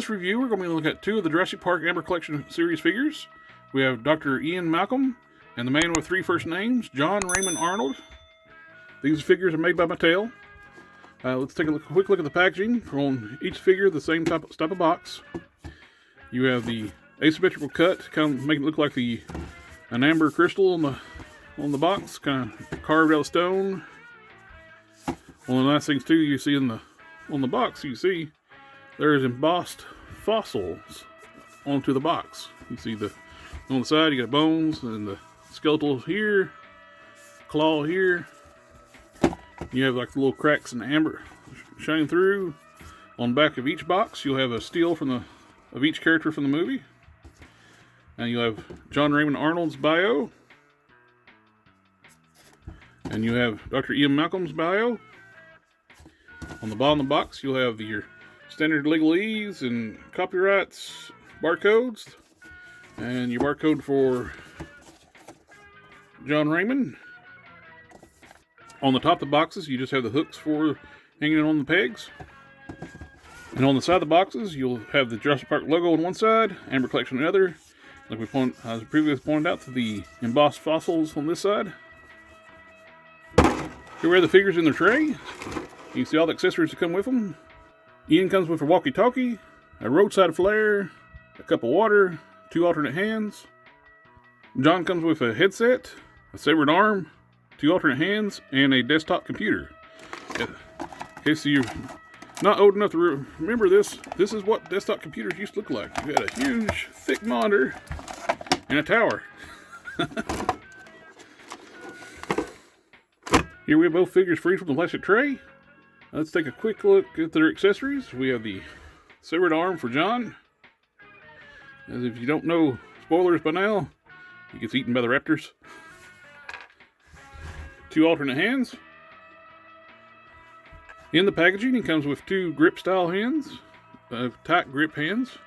this review, we're going to be looking at two of the Jurassic Park Amber Collection series figures. We have Dr. Ian Malcolm and the man with three first names, John Raymond Arnold. These figures are made by Mattel. Let's take a quick look at the packaging. On each figure, the same type of box. You have the asymmetrical cut, kind of making it look like an amber crystal on the box, kind of carved out of stone. One of the nice things too, you see on the box, you see there's embossed fossils onto the box. You see on the side, you got bones and the skeletal here, claw here. You have like the little cracks in the amber shining through. On the back of each box, you'll have a still of each character from the movie. And you'll have John Raymond Arnold's bio. And you have Dr. Ian Malcolm's bio. On the bottom of the box, you'll have your standard legalese and copyrights barcodes. And your barcode for John Raymond. On the top of the boxes, you just have the hooks for hanging on the pegs. And on the side of the boxes, you'll have the Jurassic Park logo on one side, Amber Collection on the other. Like as previously pointed out, to the embossed fossils on this side. Here we have the figures in their tray. You can see all the accessories that come with them. Ian comes with a walkie-talkie, a roadside flare, a cup of water, 2 alternate hands. John comes with a headset, a severed arm, 2 alternate hands, and a desktop computer. In case you're not old enough to remember this is what desktop computers used to look like. You had a huge, thick monitor and a tower. Here we have both figures free from the plastic tray. Let's take a quick look at their accessories. We have the severed arm for John. As if you don't know, spoilers by now, he gets eaten by the raptors. 2 alternate hands. In the packaging, it comes with 2 grip style hands, tight grip hands.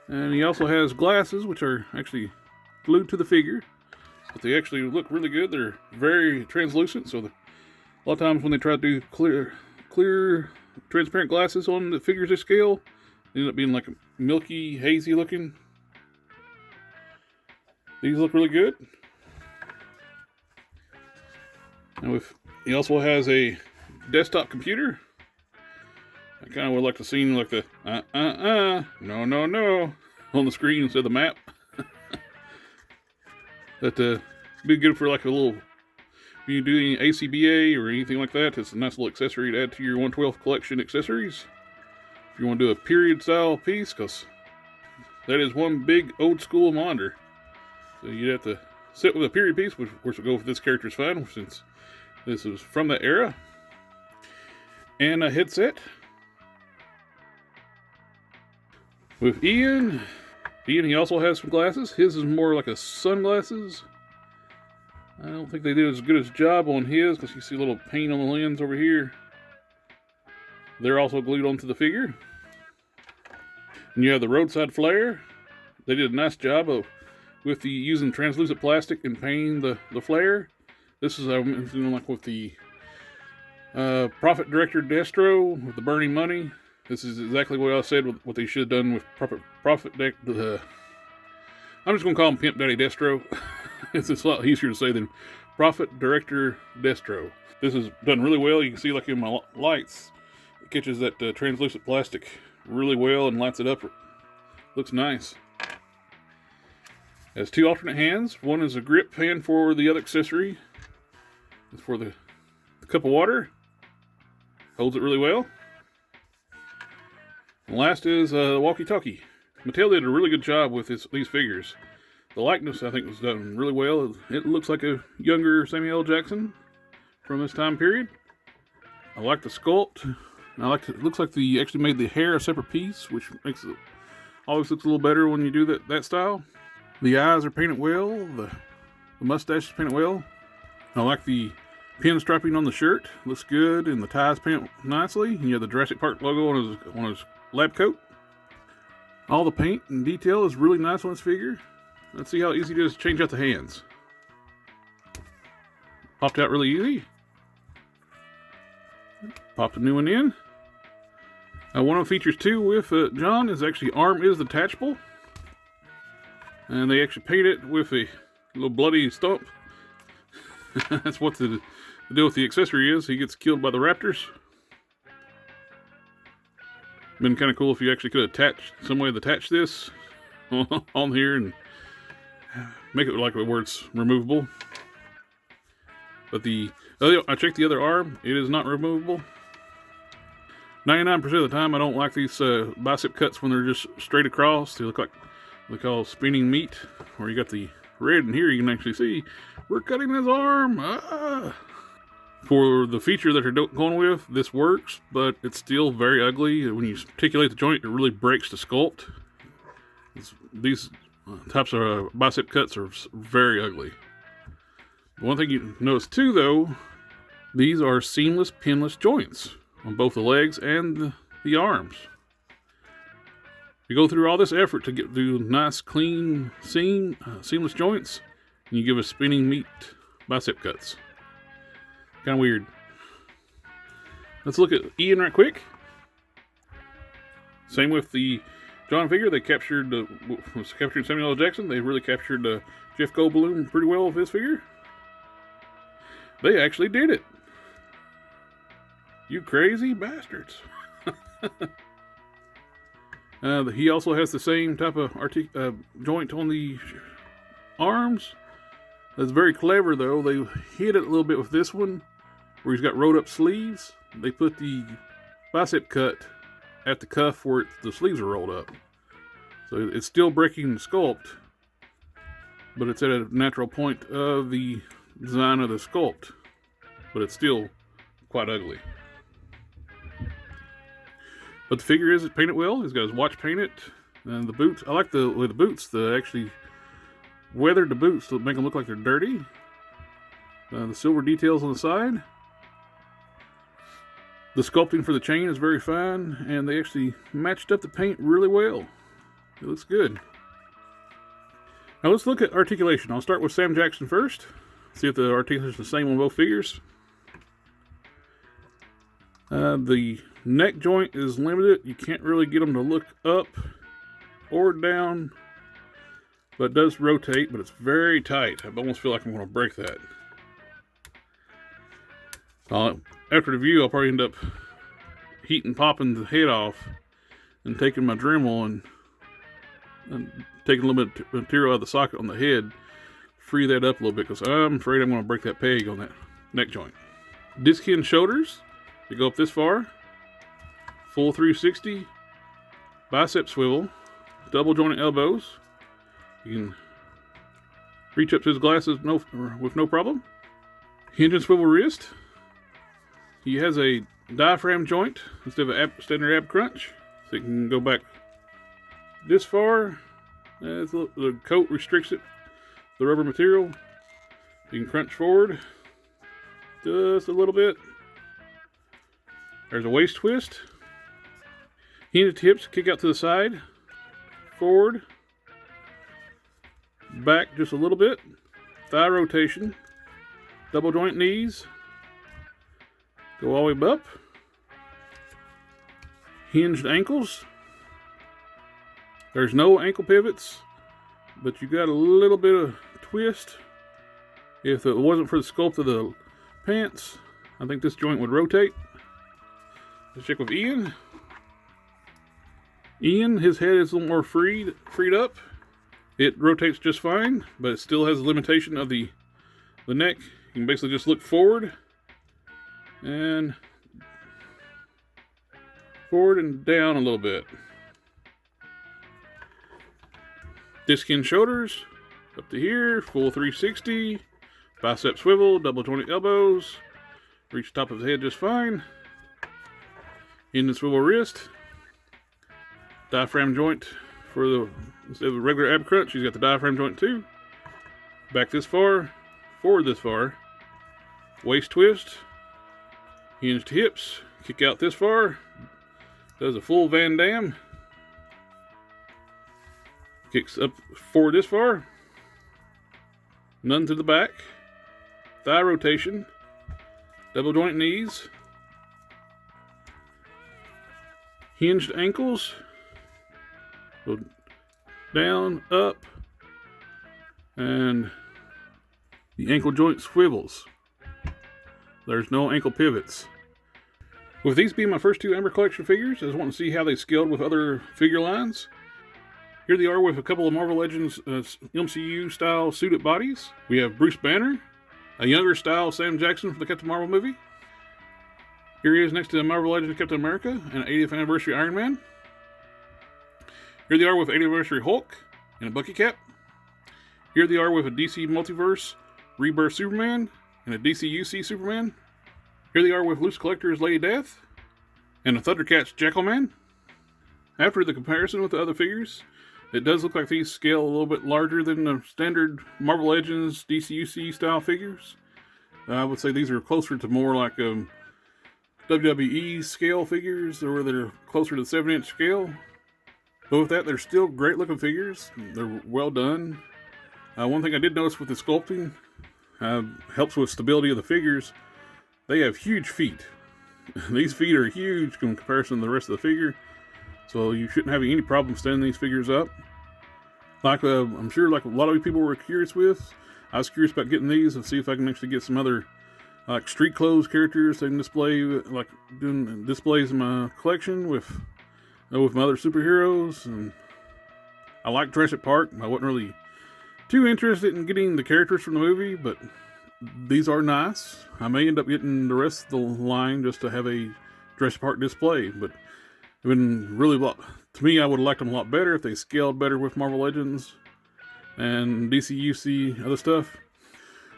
And he also has glasses, which are actually glued to the figure. But they actually look really good. They're very translucent, so a lot of times when they try to do clear, transparent glasses on the figures of scale, they end up being like milky, hazy looking. These look really good. And he also has a desktop computer. I kind of would like to see like the no on the screen instead of the map. That be good for like a little, when you do any ACBA or anything like that. It's a nice little accessory to add to your 1/12 collection accessories. If you want to do a period style piece, because that is one big old school monitor. So you'd have to sit with a period piece, which of course will go with this character's fine, since this is from that era. And a headset. With Ian, he also has some glasses. His is more like a sunglasses. I don't think they did as good a job on his, because you see a little paint on the lens over here. They're also glued onto the figure. And you have the roadside flare. They did a nice job with using translucent plastic and painting the flare. This is like with the Profit Director Destro with the burning money. This is exactly what I said with what they should have done with Profit I'm just going to call him Pimp Daddy Destro. It's a lot easier to say than Profit Director Destro. This is done really well. You can see like in my lights, it catches that translucent plastic really well and lights it up. Looks nice. It has 2 alternate hands. One is a grip hand for the other accessory. It's for the cup of water. Holds it really well. And last is a walkie-talkie. Mattel did a really good job with these figures. The likeness, I think, was done really well. It looks like a younger Samuel L. Jackson from this time period. I like the sculpt. It looks like they actually made the hair a separate piece, which makes it always looks a little better when you do that style. The eyes are painted well. The mustache is painted well. I like the pinstriping on the shirt. Looks good, and the ties paint nicely. And you have the Jurassic Park logo on his lab coat. All the paint and detail is really nice on this figure. Let's see how easy it is to change out the hands. Popped out really easy. Popped a new one in. One of the features too with John is actually arm is detachable. And they actually paint it with a little bloody stump. That's what the deal with the accessory is. He gets killed by the raptors. Been kind of cool if you actually could attach some way to attach this on here and make it like where it's removable. But I checked the other arm, it is not removable. 99% of the time I don't like these bicep cuts when they're just straight across. They look like they call spinning meat, where you got the red, and here you can actually see we're cutting his arm. For the feature that they're going with, this works, but it's still very ugly. When you articulate the joint, it really breaks the sculpt. These types of bicep cuts are very ugly. One thing you notice too, though, these are seamless, pinless joints on both the legs and the arms. You go through all this effort to do nice, clean, seamless joints, and you give us spinning meat bicep cuts. Kind of weird. Let's look at Ian right quick. Same with the John figure. They captured Samuel L. Jackson. They really captured Jeff Goldblum pretty well with his figure. They actually did it. You crazy bastards. He also has the same type of joint on the arms. That's very clever, though. They hit it a little bit with this one, where he's got rolled up sleeves. They put the bicep cut at the cuff where the sleeves are rolled up. So it's still breaking the sculpt, but it's at a natural point of the design of the sculpt. But it's still quite ugly. But the figure is painted well. He's got his watch painted. And the boots, I like the way the boots, actually weathered the boots to make them look like they're dirty. The silver details on the side. The sculpting for the chain is very fine, and they actually matched up the paint really well. It looks good. Now let's look at articulation. I'll start with Sam Jackson first. See if the articulation is the same on both figures. The neck joint is limited. You can't really get them to look up or down, but it does rotate, but it's very tight. I almost feel like I'm going to break that. After the view, I'll probably end up popping the head off and taking my Dremel and taking a little bit of material out of the socket on the head, free that up a little bit, because I'm afraid I'm going to break that peg on that neck joint. Disc hinge shoulders, they go up this far, full 360, bicep swivel, double jointed elbows. You can reach up to his glasses with no problem. Hinge and swivel wrist. He has a diaphragm joint instead of a standard ab crunch, so you can go back this far. The coat restricts it, the rubber material. You can crunch forward just a little bit. There's a waist twist. Hinged hips kick out to the side, forward, back just a little bit. Thigh rotation, double joint knees. Go all the way up. Hinged ankles. There's no ankle pivots, but you got a little bit of twist. If it wasn't for the sculpt of the pants, I think this joint would rotate. Let's check with Ian. Ian, his head is a little more freed up. It rotates just fine, but it still has the limitation of the neck. You can basically just look forward and down a little bit. Disc hinge shoulders up to here, full 360, bicep swivel, double jointed elbows, reach the top of the head just fine. Hinge and swivel wrist, diaphragm joint for the instead of a regular ab crunch, he's got the diaphragm joint too. Back this far, forward this far, waist twist, hinged hips, kick out this far, does a full Van Damme, kicks up forward this far, none to the back, thigh rotation, double joint knees, hinged ankles. Go down, up, and the ankle joint swivels. There's no ankle pivots. With these being my first two Amber Collection figures, I just want to see how they scaled with other figure lines. Here they are with a couple of Marvel Legends MCU style suited bodies. We have Bruce Banner, a younger style Sam Jackson from the Captain Marvel movie. Here he is next to the Marvel Legends Captain America and an 80th anniversary Iron Man. Here they are with 80th anniversary Hulk and a Bucky cap. Here they are with a DC Multiverse Rebirth Superman and a DC UC Superman. Here they are with Loose Collector's Lady Death and a Thundercats Jackalman. After the comparison with the other figures, it does look like these scale a little bit larger than the standard Marvel Legends DC UC style figures. I would say these are closer to more like WWE scale figures, or they're closer to the 7-inch scale. But with that, they're still great looking figures. They're well done. One thing I did notice with the sculpting helps with stability of the figures. They have huge feet. These feet are huge in comparison to the rest of the figure, so you shouldn't have any problem standing these figures up. Like I'm sure, like a lot of people were curious with, I was curious about getting these and see if I can actually get some other like street clothes characters I can display, like doing displays in my collection with my other superheroes. And I like Jurassic Park. I wasn't really too interested in getting the characters from the movie, but these are nice. I may end up getting the rest of the line just to have a Jurassic Park display, but it would really, to me, I would have liked them a lot better if they scaled better with Marvel Legends and DC UC other stuff.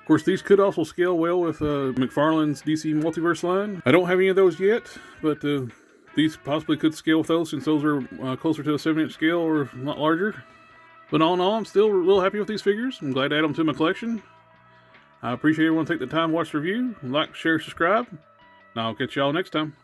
Of course, these could also scale well with McFarlane's DC Multiverse line. I don't have any of those yet, but these possibly could scale with those, since those are closer to a 7-inch scale or a lot larger. But all in all, I'm still real happy with these figures. I'm glad to add them to my collection. I appreciate everyone taking the time to watch the review. Like, share, subscribe, and I'll catch y'all next time.